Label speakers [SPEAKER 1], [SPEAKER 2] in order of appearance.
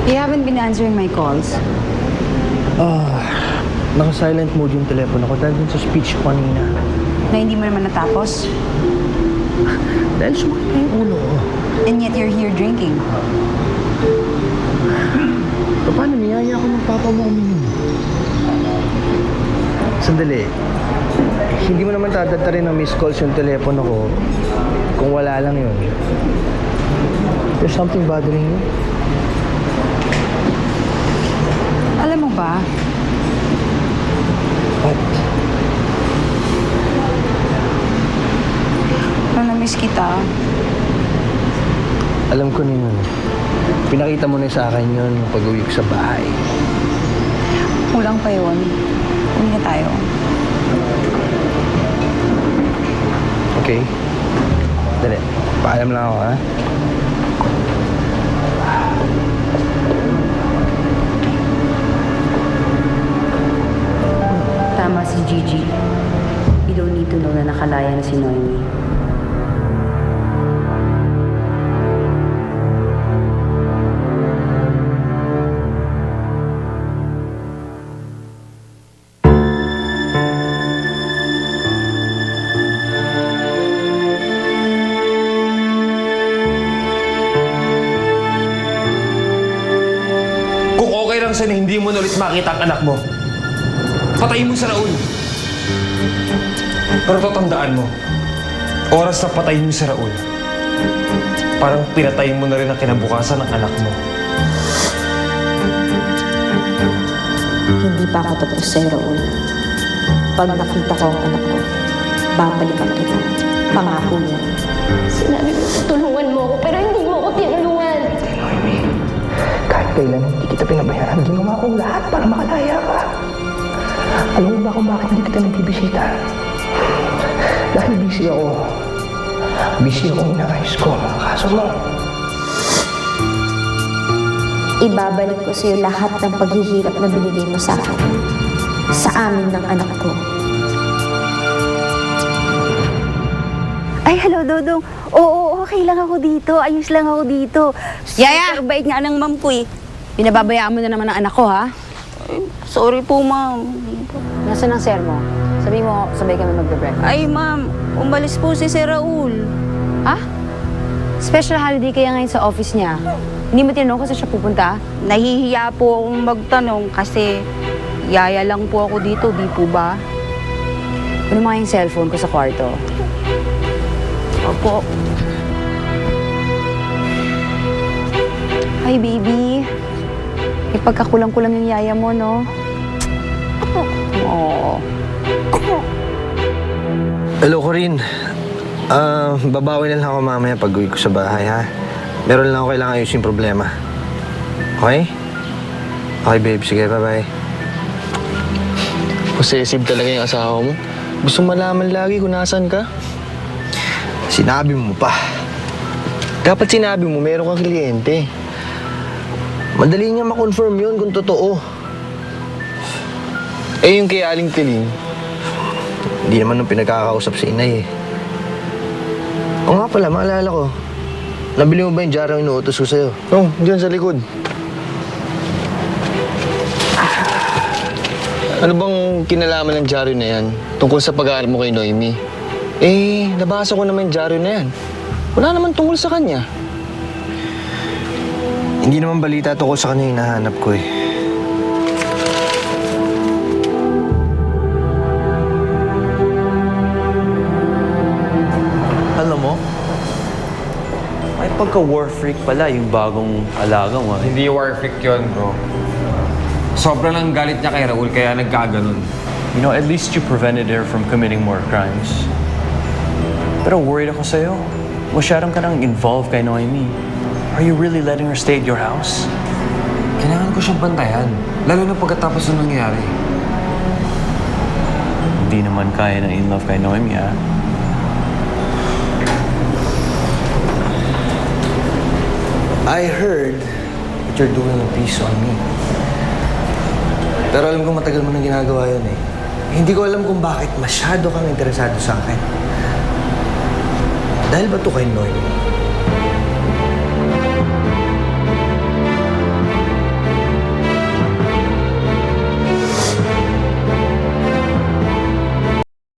[SPEAKER 1] You haven't been answering my calls.
[SPEAKER 2] Naka-silent mode yung telepono ko dahil dun sa speech ko kanina.
[SPEAKER 1] Na hindi mo naman natapos.
[SPEAKER 2] Dahil sumakit na yung ulo ko.
[SPEAKER 1] And yet you're here drinking.
[SPEAKER 2] Paano? Niyaya ako ng papa mo uminom. Sandali. Hindi mo naman tatatarin ng missed calls yung telepono ko kung wala lang yun. There's something bothering you?
[SPEAKER 1] Alam mo ba,
[SPEAKER 2] What?
[SPEAKER 1] nung na-miss kita,
[SPEAKER 2] Alam ko na yun. Pinakita mo na sa akin yun pag-uwi ko sa bahay.
[SPEAKER 1] kulang pa yun. Uwi na tayo.
[SPEAKER 2] Okay? Dali. Paalam lang ako, ha?
[SPEAKER 3] Tama si Gigi. You don't need to know na nakalaya na si Noemi.
[SPEAKER 4] Kung okay lang sa'yo na hindi mo na ulit makita ang anak mo, patayin mo si Raul. Pero tatandaan mo, oras na patayin mo si Raul, parang pinatayin mo na rin ang kinabukasan ng anak mo.
[SPEAKER 5] Hindi pa ako tapos sa'yo, Raul. Pag nakita ko ang anak ko, babalikan kita. Pangako yan.
[SPEAKER 6] Sinabi mo, tutulungan mo ako, pero hindi mo ako tinulungan.
[SPEAKER 2] Kahit kailan hindi kita pinabayaan, ginawa kong lahat para makalaya ka. Alam mo ba kung bakit hindi kita nagbibisita? Dahil busy ako. Busy akong inayos ko mga kaso mo.
[SPEAKER 5] Ibabalik ko sa'yo lahat ng paghihirap na binigay mo sa akin. Sa amin ng anak ko.
[SPEAKER 3] Ay, hello, Dodong. Oo, okay lang ako dito. Ayos lang ako dito.
[SPEAKER 1] Yaya!
[SPEAKER 3] Super bait nga ng ma'am ko eh.
[SPEAKER 1] Pinababayaan mo na naman ang anak ko, ha?
[SPEAKER 3] Sorry po, ma'am.
[SPEAKER 1] Nasaan ang sir mo? Sabi mo, sabay kami magbe-breakfast.
[SPEAKER 3] Ay, ma'am. Umalis po si Sir Raul.
[SPEAKER 1] Ha? Special holiday kaya ngayon sa office niya. Hindi mo tinanong kung saan siya pupunta?
[SPEAKER 3] Nahihiya po akong magtanong kasi yaya lang po ako dito, di po ba?
[SPEAKER 1] Ano mga yung cellphone ko sa kwarto?
[SPEAKER 3] Opo.
[SPEAKER 1] Hi, baby. May pagkakulang-kulang yung yaya mo, no? Oo.
[SPEAKER 2] Hello, Corinne. Babawi na lang ako mamaya pag-uwi ko sa bahay, ha? Meron lang ako kailangan ayusin problema. Okay? Okay, babe. Sige, bye-bye.
[SPEAKER 7] Possessive talaga yung asawa mo. Gusto malaman lagi kung nasan ka.
[SPEAKER 2] Sinabi mo pa.
[SPEAKER 7] Dapat sinabi mo, meron kang kliyente.
[SPEAKER 2] Madali niya ma-confirm yun kung totoo.
[SPEAKER 7] Eh, yung kay Aling Tiling,
[SPEAKER 2] Hindi naman nung pinagkakausap si inay, eh. O nga pala, maalala ko. Nabili mo ba yung jar ang inuutos ko sa'yo?
[SPEAKER 7] oh, diyan sa likod. Ano bang kinalaman ng dyaryo na yan tungkol sa pag-aaral mo kay Noemi? Eh, nabasa ko naman yung dyaryo na yan. Wala naman tungkol sa kanya.
[SPEAKER 2] Hindi naman balita tungkol sa kanya yung hinahanap ko, eh.
[SPEAKER 8] Alam mo, may pagka-war freak pala yung bagong alaga mo.
[SPEAKER 4] Hindi war freak yun, bro. Sobrang lang galit niya kay Raul kaya nagkaganon.
[SPEAKER 8] You know, at least you prevented her from committing more crimes. Pero worried ako sa'yo. Masyadong ka nang involved kay Noemi. Are you really letting her stay at your house?
[SPEAKER 4] Kailangan ko siyang bantayan. Lalo na pagkatapos ng nangyari.
[SPEAKER 8] Hindi naman kaya na in love kay Noemi, ha?
[SPEAKER 2] I heard that you're doing a piece on me. Pero alam ko matagal mo nang ginagawa yun, eh. Hindi ko alam kung bakit masyado kang interesado sa akin. Dahil ba to kay Noemi?